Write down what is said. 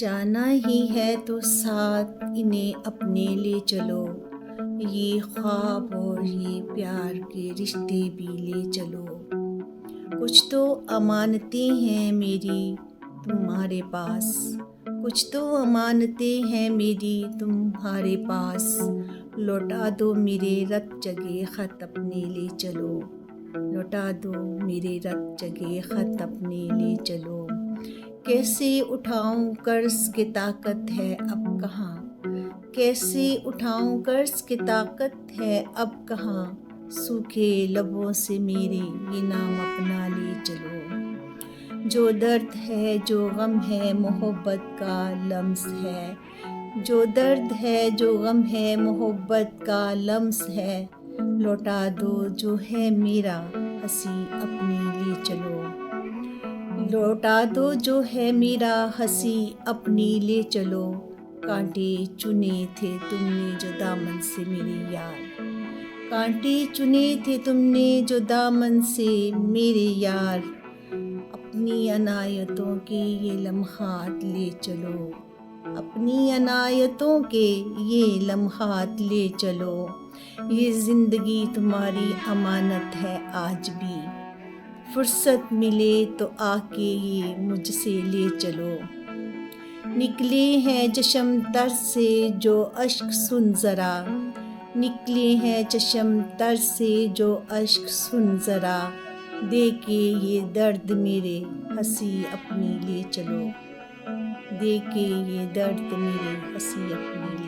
جانا ہی ہے تو ساتھ انہیں اپنے لے چلو، یہ خواب اور یہ پیار کے رشتے بھی لے چلو۔ کچھ تو امانتیں ہیں میری تمہارے پاس، کچھ تو امانتیں ہیں میری تمہارے پاس، لوٹا دو میرے رت جگے خط اپنے لے چلو، لوٹا دو میرے رت جگے خط اپنے لے چلو۔ کیسے اٹھاؤں قرض کی طاقت ہے اب کہاں، کیسے اٹھاؤں قرض کی طاقت ہے اب کہاں، سوکھے لبوں سے میرے یہ نام اپنا لے چلو۔ جو درد ہے جو غم ہے محبت کا لمس ہے، جو درد ہے جو غم ہے محبت کا لمس ہے، لوٹا دو جو ہے میرا ہنسی اپنی لے چلو، لوٹا دو جو ہے میرا ہنسی اپنی لے چلو۔ کانٹے چنے تھے تم نے جو دامن سے میرے یار، کانٹے چنے تھے تم نے جو دامن سے میرے یار، اپنی عنایتوں کے یہ لمحات لے چلو، اپنی عنایتوں کے یہ لمحات لے چلو۔ یہ زندگی تمہاری امانت ہے آج بھی، فرصت ملے تو آ کے یہ مجھ سے لے چلو۔ نکلے ہیں چشم تر سے جو اشک سن ذرا، نکلے ہیں چشم تر سے جو اشک سن ذرا، دے کے یہ درد میرے ہنسی اپنی لے چلو، دے کے یہ درد میرے ہنسی اپنی لے